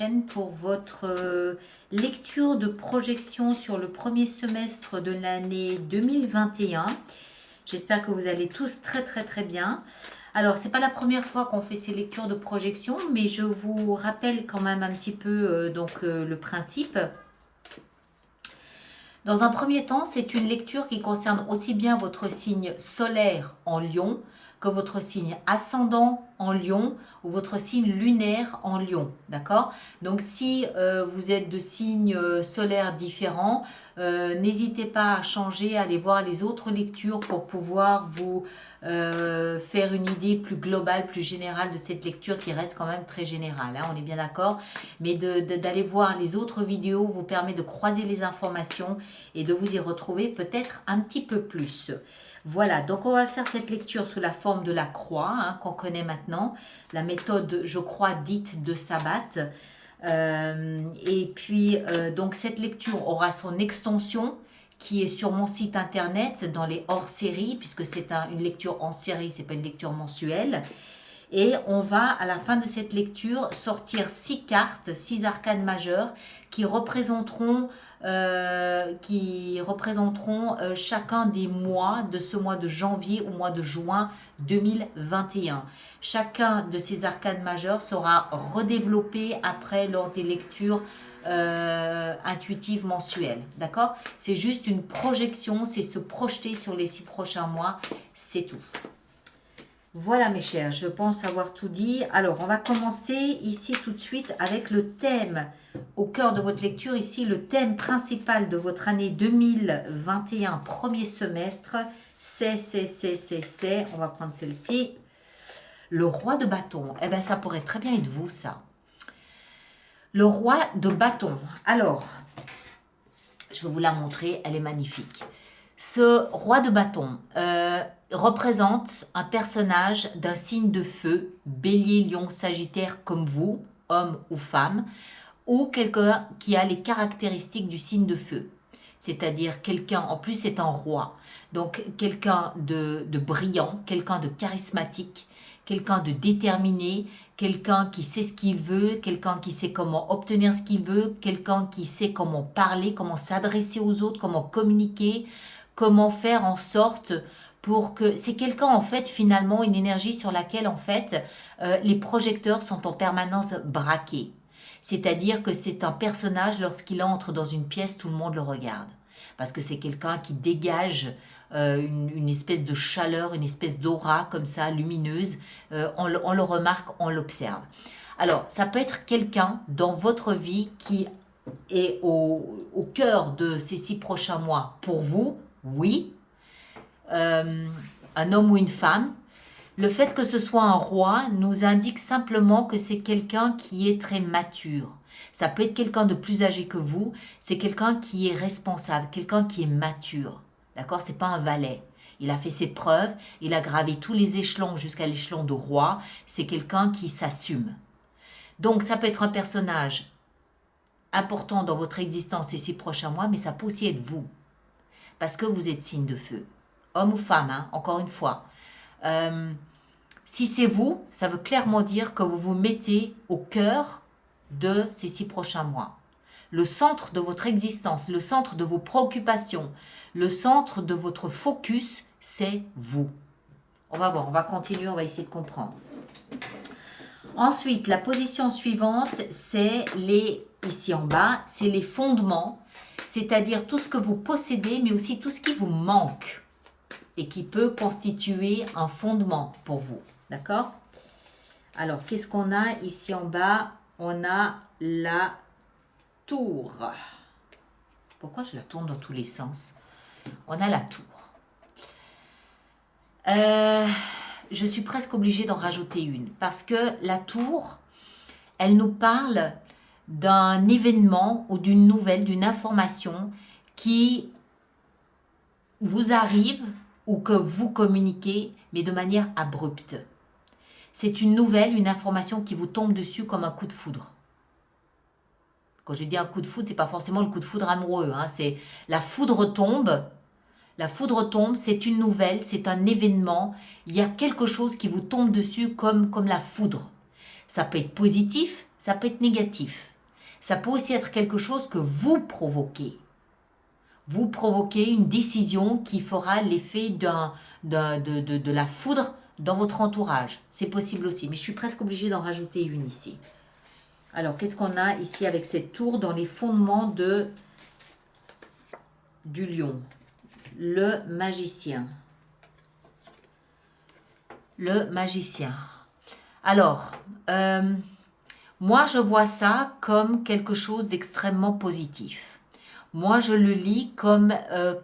chaîne pour votre lecture de projection sur le premier semestre de l'année 2021. J'espère que vous allez tous très bien. Alors, c'est pas la première fois qu'on fait ces lectures de projection, mais je vous rappelle quand même un petit peu le principe. Dans un premier temps, c'est une lecture qui concerne aussi bien votre signe solaire en Lion que votre signe ascendant en Lion ou votre signe lunaire en Lion, d'accord? Donc si vous êtes de signes solaires différents, n'hésitez pas à changer, à aller voir les autres lectures pour pouvoir vous faire une idée plus globale, plus générale de cette lecture qui reste quand même très générale, hein, on est bien d'accord, mais d'aller voir les autres vidéos vous permet de croiser les informations et de vous y retrouver peut-être un petit peu plus. Voilà, donc on va faire cette lecture sous la forme de la croix, hein, qu'on connaît maintenant, la méthode, je crois, dite de Sabbath. Donc cette lecture aura son extension qui est sur mon site internet dans les hors-séries, puisque c'est une lecture en série, c'est pas une lecture mensuelle. Et on va, à la fin de cette lecture, sortir 6 cartes, 6 arcanes majeures qui représenteront chacun des mois de ce mois de janvier au mois de juin 2021. Chacun de ces arcanes majeures sera redéveloppé après lors des lectures intuitives mensuelles. D'accord? C'est juste une projection, c'est se projeter sur les 6 prochains mois, c'est tout. Voilà mes chers, je pense avoir tout dit. Alors, on va commencer ici tout de suite avec le thème au cœur de votre lecture. Ici, le thème principal de votre année 2021, premier semestre, c'est, on va prendre celle-ci, le roi de bâton. Eh bien, ça pourrait très bien être vous, ça. Le roi de bâton. Alors, je vais vous la montrer, elle est magnifique. Ce roi de bâton représente un personnage d'un signe de feu, bélier, lion, sagittaire comme vous, homme ou femme, ou quelqu'un qui a les caractéristiques du signe de feu. C'est-à-dire quelqu'un, en plus c'est un roi, donc quelqu'un de brillant, quelqu'un de charismatique, quelqu'un de déterminé, quelqu'un qui sait ce qu'il veut, quelqu'un qui sait comment obtenir ce qu'il veut, quelqu'un qui sait comment parler, comment s'adresser aux autres, comment communiquer, comment faire en sorte pour que... C'est quelqu'un, en fait, finalement, une énergie sur laquelle, en fait, les projecteurs sont en permanence braqués. C'est-à-dire que c'est un personnage, lorsqu'il entre dans une pièce, tout le monde le regarde. Parce que c'est quelqu'un qui dégage une espèce de chaleur, une espèce d'aura, comme ça, lumineuse. On le remarque, on l'observe. Alors, ça peut être quelqu'un dans votre vie qui est au cœur de ces 6 prochains mois pour vous, oui, un homme ou une femme. Le fait que ce soit un roi nous indique simplement que c'est quelqu'un qui est très mature. Ça peut être quelqu'un de plus âgé que vous, c'est quelqu'un qui est responsable, quelqu'un qui est mature. D'accord? C'est pas un valet. Il a fait ses preuves, il a gravé tous les échelons jusqu'à l'échelon de roi. C'est quelqu'un qui s'assume. Donc ça peut être un personnage important dans votre existence ces 6 prochains mois, mais ça peut aussi être vous. Parce que vous êtes signe de feu. Homme ou femme, hein, encore une fois. Si c'est vous, ça veut clairement dire que vous vous mettez au cœur de ces 6 prochains mois. Le centre de votre existence, le centre de vos préoccupations, le centre de votre focus, c'est vous. On va voir, on va continuer, on va essayer de comprendre. Ensuite, la position suivante, c'est ici en bas, c'est les fondements, c'est-à-dire tout ce que vous possédez, mais aussi tout ce qui vous manque et qui peut constituer un fondement pour vous. D'accord? Alors, qu'est-ce qu'on a ici en bas? On a la tour. Pourquoi je la tourne dans tous les sens? On a la tour. Je suis presque obligée d'en rajouter une parce que la tour, elle nous parle d'un événement ou d'une nouvelle, d'une information qui vous arrive ou que vous communiquez, mais de manière abrupte. C'est une nouvelle, une information qui vous tombe dessus comme un coup de foudre. Quand je dis un coup de foudre, ce n'est pas forcément le coup de foudre amoureux. Hein, c'est la foudre tombe. La foudre tombe, c'est une nouvelle, c'est un événement. Il y a quelque chose qui vous tombe dessus comme la foudre. Ça peut être positif, ça peut être négatif. Ça peut aussi être quelque chose que vous provoquez. Vous provoquez une décision qui fera l'effet de la foudre dans votre entourage. C'est possible aussi, mais je suis presque obligée d'en rajouter une ici. Alors, qu'est-ce qu'on a ici avec cette tour dans les fondements du lion? Le magicien. Le magicien. Alors, moi, je vois ça comme quelque chose d'extrêmement positif. Moi, je le lis comme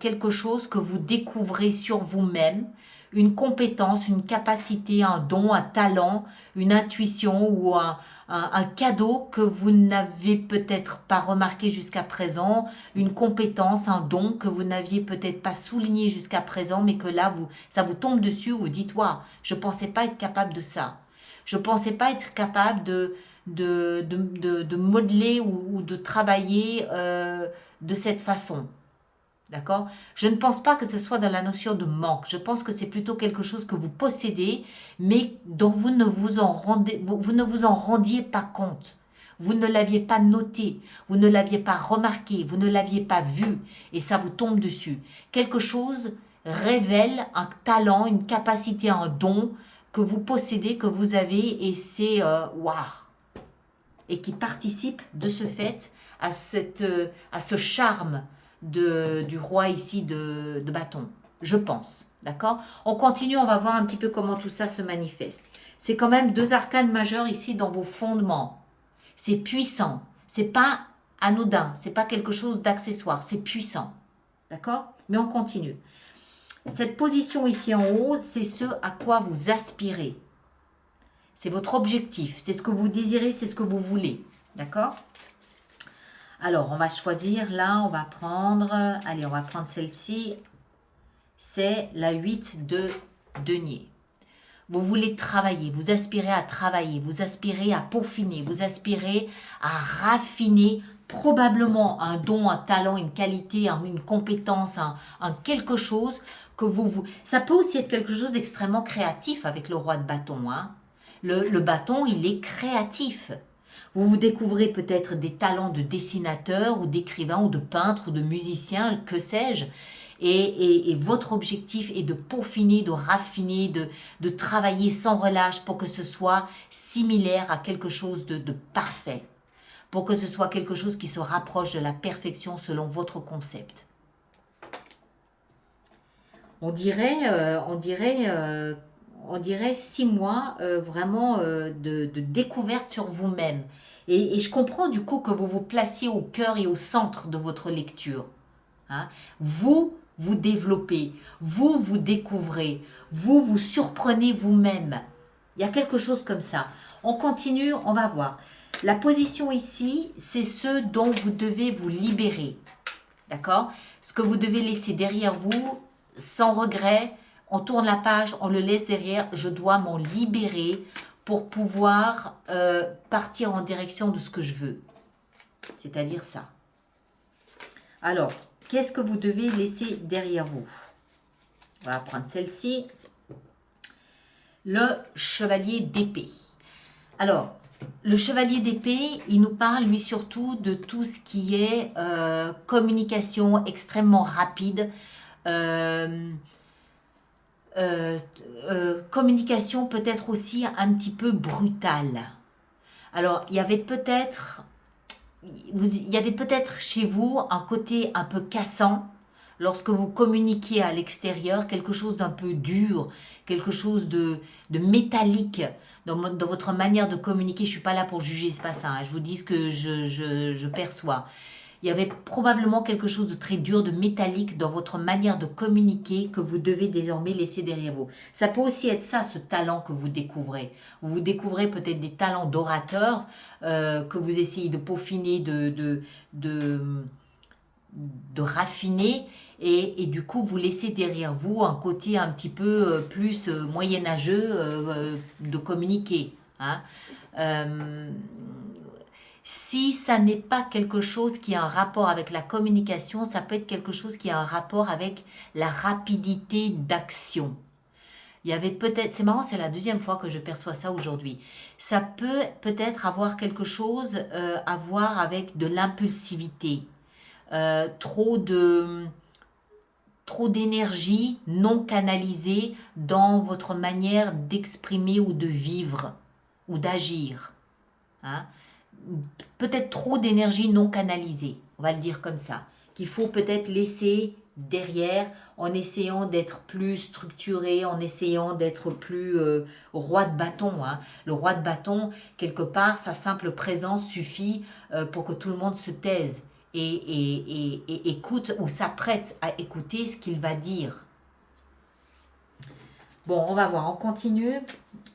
quelque chose que vous découvrez sur vous-même, une compétence, une capacité, un don, un talent, une intuition ou un cadeau que vous n'avez peut-être pas remarqué jusqu'à présent, une compétence, un don que vous n'aviez peut-être pas souligné jusqu'à présent, mais que là, ça vous tombe dessus, vous dites, waouh, je ne pensais pas être capable de ça. Je ne pensais pas être capable de modeler ou de travailler de cette façon. D'accord? Je ne pense pas que ce soit dans la notion de manque. Je pense que c'est plutôt quelque chose que vous possédez, mais dont vous ne vous en rendiez pas compte. Vous ne l'aviez pas noté, vous ne l'aviez pas remarqué, vous ne l'aviez pas vu, et ça vous tombe dessus. Quelque chose révèle un talent, une capacité, un don que vous possédez, que vous avez, et c'est waouh! Et qui participe de ce fait à ce charme du roi ici de bâton, je pense. D'accord? On continue, on va voir un petit peu comment tout ça se manifeste. C'est quand même 2 arcanes majeures ici dans vos fondements. C'est puissant. C'est pas anodin. C'est pas quelque chose d'accessoire. C'est puissant. D'accord? Mais on continue. Cette position ici en haut, c'est ce à quoi vous aspirez. C'est votre objectif. C'est ce que vous désirez, c'est ce que vous voulez. D'accord? Alors, on va choisir là, on va prendre, allez, on va prendre celle-ci. C'est la 8 de denier. Vous voulez travailler, vous aspirez à travailler, vous aspirez à peaufiner, vous aspirez à raffiner probablement un don, un talent, une qualité, une compétence, un quelque chose que vous... Ça peut aussi être quelque chose d'extrêmement créatif avec le roi de bâton. Hein. Le bâton, il est créatif. Vous vous découvrez peut-être des talents de dessinateur ou d'écrivain ou de peintre ou de musicien, que sais-je. Et votre objectif est de peaufiner, de raffiner, de travailler sans relâche pour que ce soit similaire à quelque chose de parfait. Pour que ce soit quelque chose qui se rapproche de la perfection selon votre concept. On dirait 6 mois vraiment de découverte sur vous-même. Et je comprends du coup que vous vous placiez au cœur et au centre de votre lecture. Hein. Vous développez, vous découvrez, vous surprenez vous-même. Il y a quelque chose comme ça. On continue, on va voir. La position ici, c'est ce dont vous devez vous libérer. D'accord? Ce que vous devez laisser derrière vous, sans regret. On tourne la page, on le laisse derrière. Je dois m'en libérer pour pouvoir partir en direction de ce que je veux. C'est-à-dire ça. Alors, qu'est-ce que vous devez laisser derrière vous? On va prendre celle-ci. Le chevalier d'épée. Alors, le chevalier d'épée, il nous parle, lui, surtout de tout ce qui est communication extrêmement rapide, communication peut-être aussi un petit peu brutale. Alors, il y avait peut-être chez vous un côté un peu cassant lorsque vous communiquiez à l'extérieur, quelque chose d'un peu dur, quelque chose de métallique dans votre manière de communiquer. Je ne suis pas là pour juger, c'est pas ça. Hein. Je vous dis ce que je perçois. Il y avait probablement quelque chose de très dur, de métallique dans votre manière de communiquer que vous devez désormais laisser derrière vous. Ça peut aussi être ça, ce talent que vous découvrez. Vous découvrez peut-être des talents d'orateur que vous essayez de peaufiner, de raffiner et du coup vous laissez derrière vous un côté un petit peu plus moyenâgeux de communiquer. Hein. Si ça n'est pas quelque chose qui a un rapport avec la communication, ça peut être quelque chose qui a un rapport avec la rapidité d'action. Il y avait peut-être, c'est marrant, c'est la deuxième fois que je perçois ça aujourd'hui. Ça peut peut-être avoir quelque chose à voir avec de l'impulsivité, trop de trop d'énergie non canalisée dans votre manière d'exprimer ou de vivre ou d'agir. Hein. Peut-être trop d'énergie non canalisée, on va le dire comme ça, qu'il faut peut-être laisser derrière en essayant d'être plus structuré, en essayant d'être plus roi de bâton. Hein. Le roi de bâton, quelque part, sa simple présence suffit pour que tout le monde se taise et écoute ou s'apprête à écouter ce qu'il va dire. Bon, on va voir, on continue.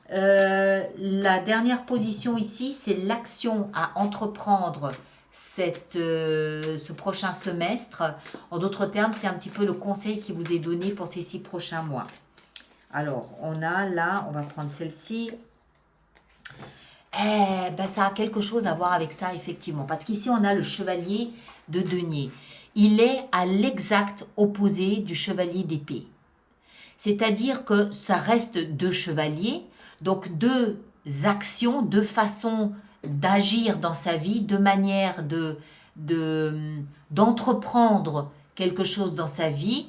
La dernière position ici, c'est l'action à entreprendre ce prochain semestre. En d'autres termes, c'est un petit peu le conseil qui vous est donné pour ces 6 prochains mois. Alors, on a là, on va prendre celle-ci. Ça a quelque chose à voir avec ça, effectivement. Parce qu'ici, on a le chevalier de denier. Il est à l'exact opposé du chevalier d'épée. C'est-à-dire que ça reste 2 chevaliers, donc 2 actions, 2 façons d'agir dans sa vie, 2 manières d'entreprendre quelque chose dans sa vie.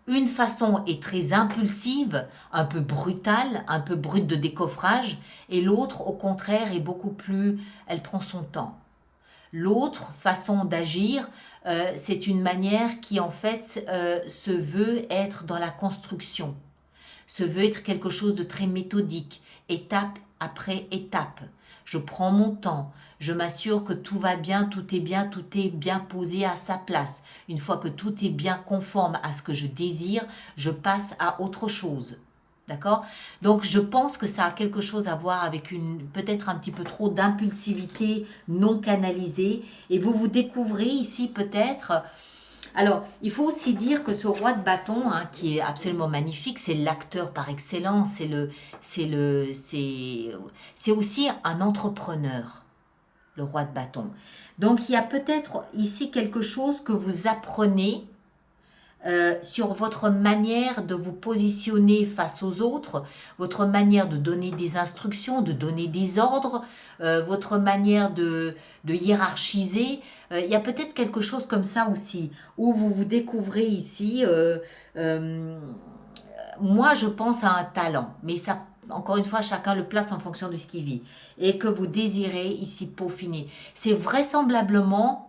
Une façon est très impulsive, un peu brutale, un peu brute de décoffrage, et l'autre, au contraire, est beaucoup plus... Elle prend son temps. L'autre façon d'agir, c'est une manière qui en fait se veut être dans la construction, se veut être quelque chose de très méthodique, étape après étape. Je prends mon temps, je m'assure que tout va bien, tout est bien posé à sa place. Une fois que tout est bien conforme à ce que je désire, je passe à autre chose. D'accord? Donc je pense que ça a quelque chose à voir avec peut-être un petit peu trop d'impulsivité non canalisée. Et vous vous découvrez ici peut-être... Alors, il faut aussi dire que ce roi de bâton, hein, qui est absolument magnifique, c'est l'acteur par excellence, c'est aussi un entrepreneur, le roi de bâton. Donc, il y a peut-être ici quelque chose que vous apprenez sur votre manière de vous positionner face aux autres, votre manière de donner des instructions, de donner des ordres, votre manière de hiérarchiser. Il y a peut-être quelque chose comme ça aussi, où vous vous découvrez ici. Moi, je pense à un talent, mais ça, encore une fois, chacun le place en fonction de ce qu'il vit, et que vous désirez ici peaufiner. C'est vraisemblablement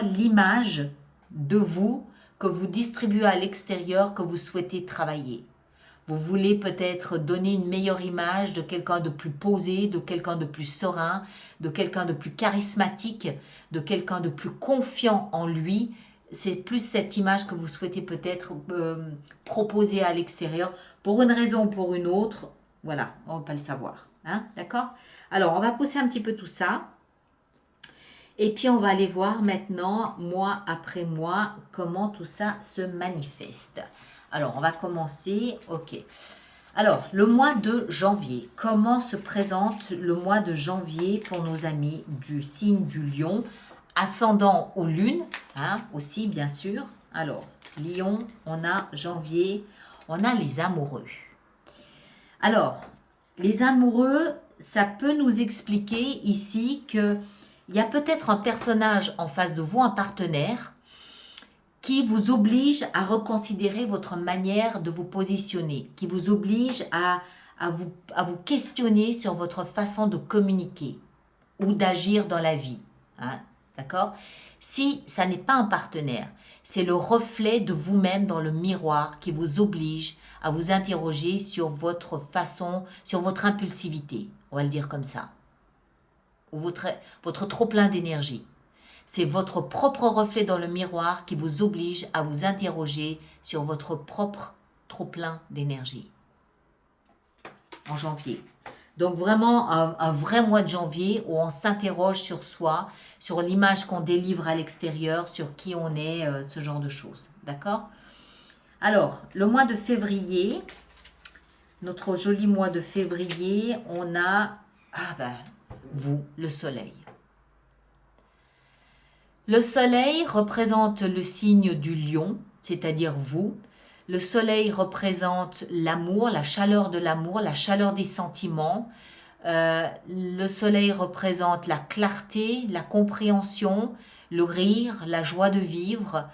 l'image de vous que vous distribuez à l'extérieur, que vous souhaitez travailler. Vous voulez peut-être donner une meilleure image de quelqu'un de plus posé, de quelqu'un de plus serein, de quelqu'un de plus charismatique, de quelqu'un de plus confiant en lui. C'est plus cette image que vous souhaitez peut-être proposer à l'extérieur pour une raison ou pour une autre. Voilà, on ne va pas le savoir. Hein, d'accord? Alors, on va pousser un petit peu tout ça. Et puis, on va aller voir maintenant, mois après mois, comment tout ça se manifeste. Alors, on va commencer. OK. Alors, le mois de janvier. Comment se présente le mois de janvier pour nos amis du signe du lion, ascendant ou lune, hein, aussi, bien sûr. Alors, lion, on a janvier, on a les amoureux. Alors, les amoureux, ça peut nous expliquer ici que il y a peut-être un personnage en face de vous, un partenaire, qui vous oblige à reconsidérer votre manière de vous positionner, qui vous oblige à vous questionner sur votre façon de communiquer ou d'agir dans la vie. Hein, d'accord? Si ça n'est pas un partenaire, c'est le reflet de vous-même dans le miroir qui vous oblige à vous interroger sur votre façon, sur votre impulsivité, on va le dire comme ça, ou votre trop-plein d'énergie. C'est votre propre reflet dans le miroir qui vous oblige à vous interroger sur votre propre trop-plein d'énergie. En janvier. Donc vraiment un vrai mois de janvier où on s'interroge sur soi, sur l'image qu'on délivre à l'extérieur, sur qui on est, ce genre de choses. D'accord? Alors, le mois de février, notre joli mois de février, on a, vous, le soleil. Le soleil représente le signe du lion, c'est-à-dire vous. Le soleil représente l'amour, la chaleur de l'amour, la chaleur des sentiments. Le soleil représente la clarté, la compréhension, le rire, la joie de vivre,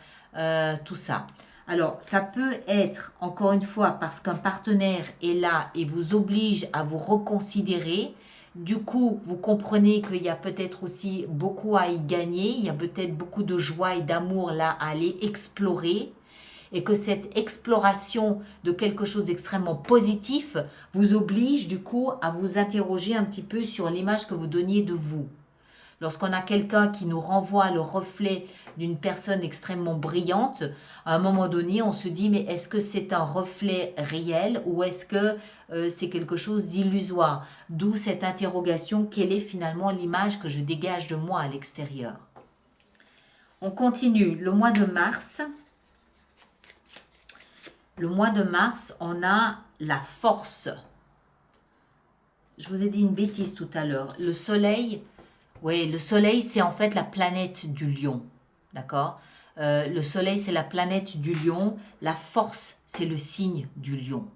tout ça. Alors, ça peut être, encore une fois, parce qu'un partenaire est là et vous oblige à vous reconsidérer. Du coup, vous comprenez qu'il y a peut-être aussi beaucoup à y gagner, il y a peut-être beaucoup de joie et d'amour là à aller explorer, et que cette exploration de quelque chose d'extrêmement positif vous oblige du coup à vous interroger un petit peu sur l'image que vous donniez de vous. Lorsqu'on a quelqu'un qui nous renvoie le reflet d'une personne extrêmement brillante, à un moment donné, on se dit, mais est-ce que c'est un reflet réel ou est-ce que c'est quelque chose d'illusoire? D'où cette interrogation, quelle est finalement l'image que je dégage de moi à l'extérieur? On continue, le mois de mars. Le mois de mars, on a la force. Je vous ai dit une bêtise tout à l'heure. Le soleil... Oui, le soleil, c'est en fait la planète du lion. D'accord? Le soleil, c'est la planète du lion. La force, c'est le signe du lion.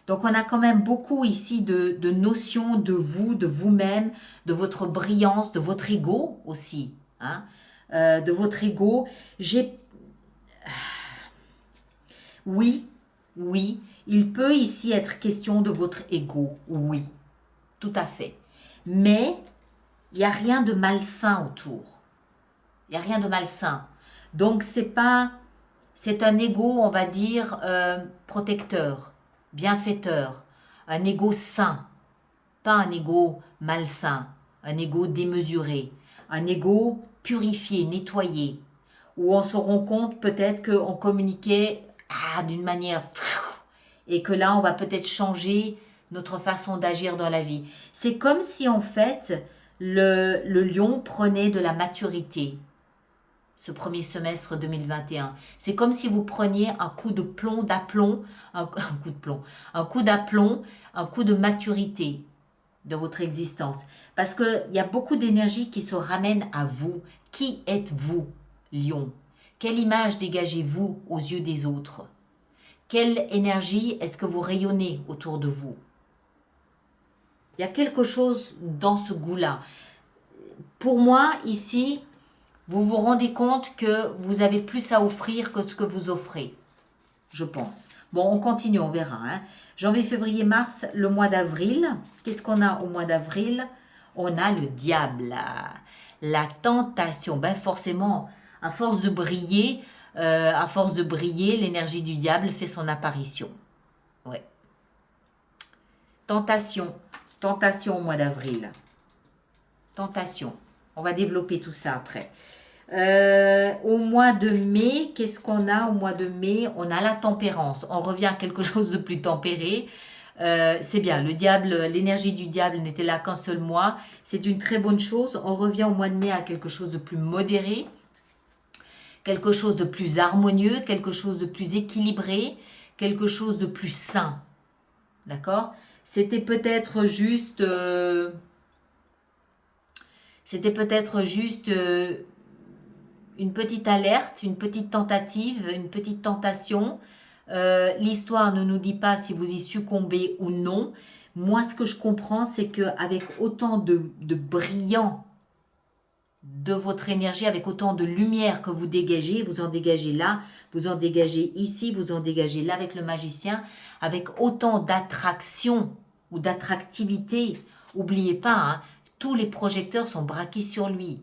Donc, on a quand même beaucoup ici de notions de vous, de vous-même, de votre brillance, de votre ego aussi. Hein? De votre ego. Oui, oui, il peut ici être question de votre ego. Oui, tout à fait. Mais... il n'y a rien de malsain autour. Il n'y a rien de malsain. Donc, c'est un ego, on va dire, protecteur, bienfaiteur, un ego sain, pas un ego malsain, un ego démesuré, un ego purifié, nettoyé, où on se rend compte peut-être qu'on communiquait d'une manière et que là, on va peut-être changer notre façon d'agir dans la vie. C'est comme si, en fait, le lion prenait de la maturité ce premier semestre 2021. C'est comme si vous preniez un coup de plomb, d'aplomb, un coup de plomb, un coup d'aplomb, un coup de maturité de votre existence. Parce qu'il y a beaucoup d'énergie qui se ramène à vous. Qui êtes-vous, lion? Quelle image dégagez-vous aux yeux des autres? Quelle énergie est-ce que vous rayonnez autour de vous? Il y a quelque chose dans ce goût-là. Pour moi, ici, vous vous rendez compte que vous avez plus à offrir que ce que vous offrez, je pense. Bon, on continue, on verra. Hein. Janvier, février, mars, le mois d'avril. Qu'est-ce qu'on a au mois d'avril? On a le diable, la tentation. Ben forcément, à force de briller, l'énergie du diable fait son apparition. Ouais. Tentation au mois d'avril. Tentation. On va développer tout ça après. Au mois de mai, qu'est-ce qu'on a au mois de mai? On a la tempérance. On revient à quelque chose de plus tempéré. C'est bien, le diable, l'énergie du diable n'était là qu'un seul mois. C'est une très bonne chose. On revient au mois de mai à quelque chose de plus modéré, quelque chose de plus harmonieux, quelque chose de plus équilibré, quelque chose de plus sain. D'accord? C'était peut-être juste... une petite alerte, une petite tentative, une petite tentation. L'histoire ne nous dit pas si vous y succombez ou non. Moi, ce que je comprends, c'est qu'avec autant de brillant de votre énergie, avec autant de lumière que vous dégagez, vous en dégagez là, vous en dégagez ici, vous en dégagez là avec le magicien, avec autant d'attraction ou d'attractivité. N'oubliez pas, hein, tous les projecteurs sont braqués sur lui.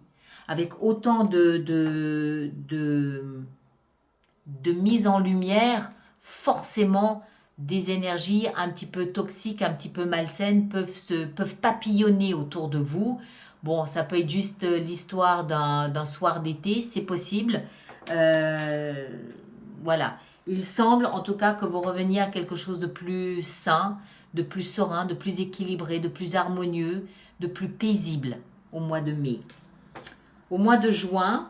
Avec autant de mise en lumière, forcément, des énergies un petit peu toxiques, un petit peu malsaines peuvent papillonner autour de vous. Bon, ça peut être juste l'histoire d'un soir d'été, c'est possible. Voilà. Il semble en tout cas que vous reveniez à quelque chose de plus sain, de plus serein, de plus équilibré, de plus harmonieux, de plus paisible au mois de mai. Au mois de juin,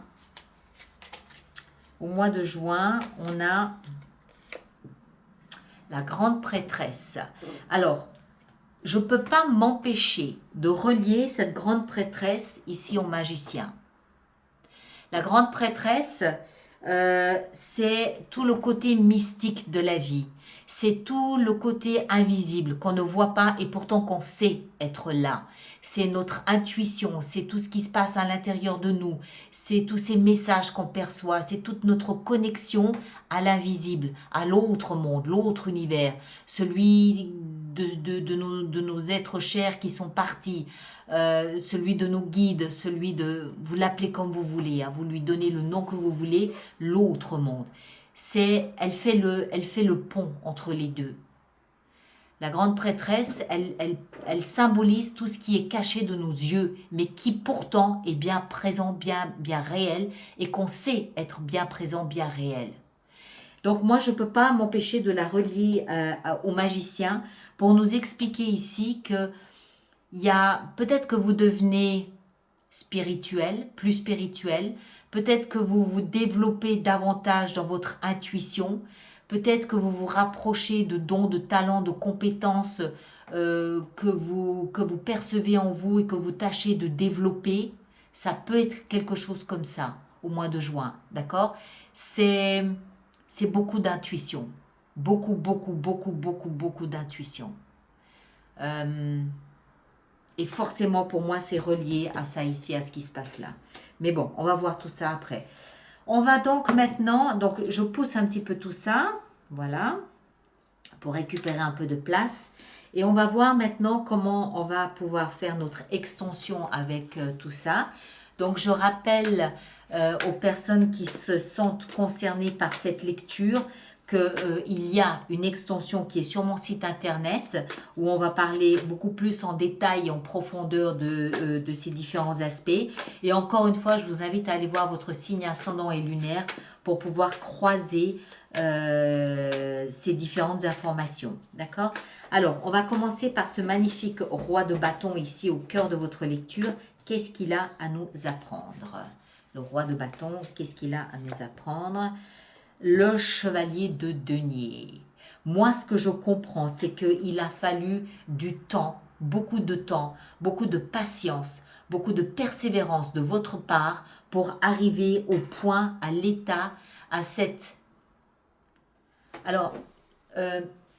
on a la grande prêtresse. Alors, je ne peux pas m'empêcher de relier cette grande prêtresse ici au magicien. La grande prêtresse, c'est tout le côté mystique de la vie. C'est tout le côté invisible qu'on ne voit pas et pourtant qu'on sait être là. C'est notre intuition, c'est tout ce qui se passe à l'intérieur de nous, c'est tous ces messages qu'on perçoit, c'est toute notre connexion à l'invisible, à l'autre monde, l'autre univers, celui de nos êtres chers qui sont partis, celui de nos guides, celui de, vous l'appelez comme vous voulez, hein, vous lui donnez le nom que vous voulez, l'autre monde. Elle fait le pont entre les deux. La grande prêtresse, elle symbolise tout ce qui est caché de nos yeux, mais qui pourtant est bien présent, bien réel, et qu'on sait être bien présent, bien réel. Donc moi, je ne peux pas m'empêcher de la relier au magicien pour nous expliquer ici que il y a peut-être que vous devenez spirituel, plus spirituel, peut-être que vous vous développez davantage dans votre intuition, peut-être que vous vous rapprochez de dons, de talents, de compétences que vous percevez en vous et que vous tâchez de développer. Ça peut être quelque chose comme ça au mois de juin, d'accord? C'est beaucoup d'intuition, beaucoup d'intuition. Et forcément, pour moi, c'est relié à ça ici, à ce qui se passe là. Mais bon, on va voir tout ça après. On va donc maintenant, donc je pousse un petit peu tout ça, voilà, pour récupérer un peu de place. Et on va voir maintenant comment on va pouvoir faire notre extension avec tout ça. Donc, je rappelle aux personnes qui se sentent concernées par cette lecture qu'il y a une extension qui est sur mon site internet où on va parler beaucoup plus en détail, en profondeur de ces différents aspects. Et encore une fois, je vous invite à aller voir votre signe ascendant et lunaire pour pouvoir croiser ces différentes informations. D'accord? Alors, on va commencer par ce magnifique roi de bâton ici au cœur de votre lecture. Qu'est-ce qu'il a à nous apprendre? Le roi de bâton, qu'est-ce qu'il a à nous apprendre? Le chevalier de denier. Moi, ce que je comprends, c'est qu'il a fallu du temps, beaucoup de patience, beaucoup de persévérance de votre part pour arriver au point, à l'état, à cette... Alors,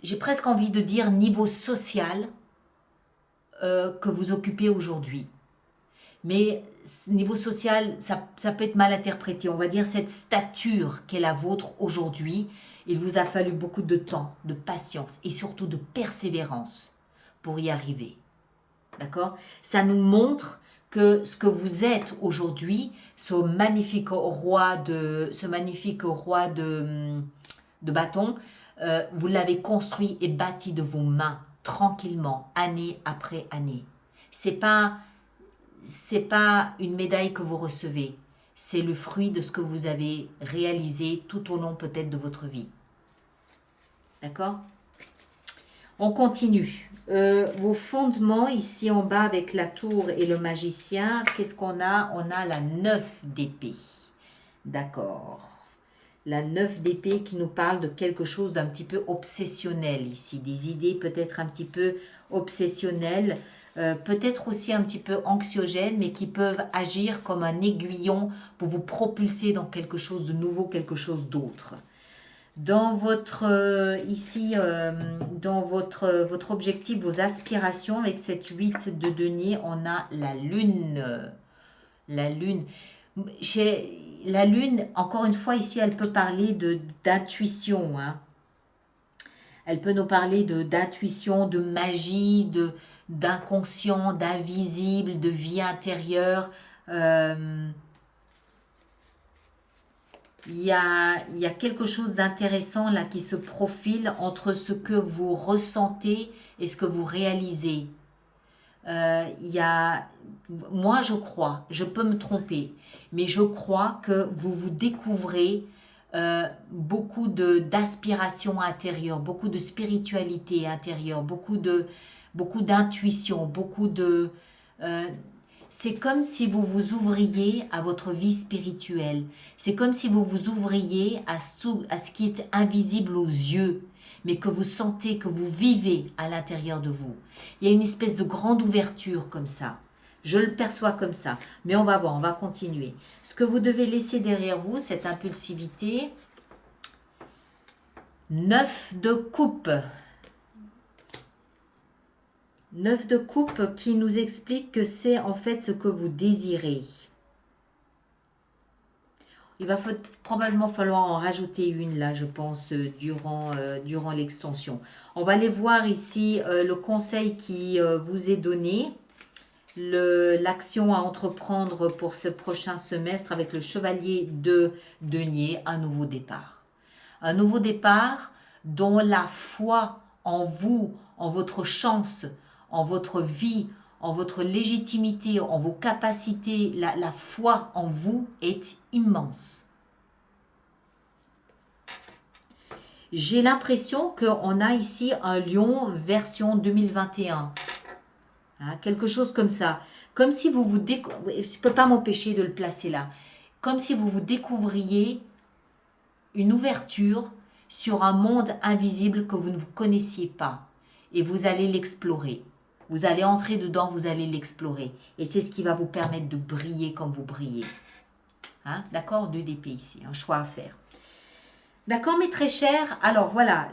j'ai presque envie de dire niveau social que vous occupez aujourd'hui. Mais niveau social, ça peut être mal interprété. On va dire cette stature qu'est la vôtre aujourd'hui, il vous a fallu beaucoup de temps, de patience et surtout de persévérance pour y arriver. D'accord? Ça nous montre que ce que vous êtes aujourd'hui, ce magnifique roi de bâton, vous l'avez construit et bâti de vos mains, tranquillement, année après année. C'est pas une médaille que vous recevez, c'est le fruit de ce que vous avez réalisé tout au long peut-être de votre vie. D'accord? On continue. Vos fondements ici en bas avec la tour et le magicien, qu'est-ce qu'on a? On a la 9 d'épée. D'accord. La 9 d'épée qui nous parle de quelque chose d'un petit peu obsessionnel ici, des idées peut-être un petit peu obsessionnelles, peut-être aussi un petit peu anxiogènes, mais qui peuvent agir comme un aiguillon pour vous propulser dans quelque chose de nouveau, quelque chose d'autre. Dans votre, dans votre objectif, vos aspirations, avec cette 8 de denier, on a la lune. La lune. La lune, encore une fois, ici, elle peut parler d'intuition. Hein. Elle peut nous parler d'intuition, de magie, d'inconscient, d'invisible, de vie intérieure. Il y a quelque chose d'intéressant là qui se profile entre ce que vous ressentez et ce que vous réalisez. Moi je crois, je peux me tromper, mais je crois que vous vous découvrez beaucoup d'aspiration intérieure, beaucoup de spiritualité intérieure, beaucoup d'intuition, c'est comme si vous vous ouvriez à votre vie spirituelle. C'est comme si vous vous ouvriez à ce qui est invisible aux yeux, mais que vous sentez, que vous vivez à l'intérieur de vous. Il y a une espèce de grande ouverture comme ça. Je le perçois comme ça. Mais on va voir, on va continuer. Ce que vous devez laisser derrière vous, cette impulsivité. 9 de coupe. 9 de coupe qui nous explique que c'est en fait ce que vous désirez. Il va probablement falloir en rajouter une là, je pense, durant l'extension. On va aller voir ici le conseil qui vous est donné, l'action à entreprendre pour ce prochain semestre avec le chevalier de denier, un nouveau départ. Un nouveau départ dont la foi en vous, en votre chance, en votre vie, en votre légitimité, en vos capacités, la foi en vous est immense. J'ai l'impression qu'on a ici un lion version 2021. Hein, quelque chose comme ça. Comme si vous vous découvrez, je ne peux pas m'empêcher de le placer là. Comme si vous vous découvriez une ouverture sur un monde invisible que vous ne vous connaissiez pas. Et vous allez l'explorer. Vous allez entrer dedans, vous allez l'explorer. Et c'est ce qui va vous permettre de briller comme vous brillez. Hein? D'accord? 2 d'épée ici, un choix à faire. D'accord, mes très chers? Alors voilà,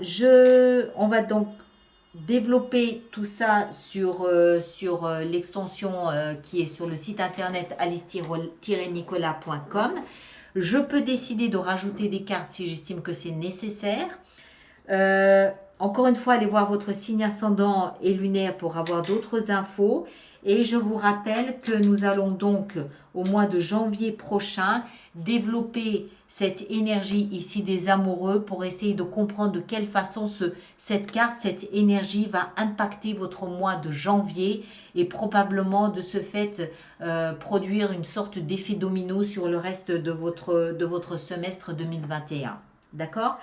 on va donc développer tout ça sur l'extension qui est sur le site internet alice-nicolas.com. Je peux décider de rajouter des cartes si j'estime que c'est nécessaire. Encore une fois, allez voir votre signe ascendant et lunaire pour avoir d'autres infos. Et je vous rappelle que nous allons donc, au mois de janvier prochain, développer cette énergie ici des amoureux pour essayer de comprendre de quelle façon cette carte, cette énergie va impacter votre mois de janvier et probablement de ce fait produire une sorte d'effet domino sur le reste de votre semestre 2021. D'accord ?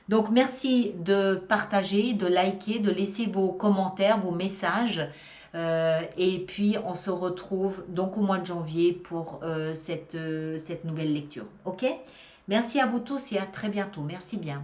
Donc, merci de partager, de liker, de laisser vos commentaires, vos messages. Et puis, on se retrouve donc au mois de janvier pour cette nouvelle lecture. OK? Merci à vous tous et à très bientôt. Merci bien.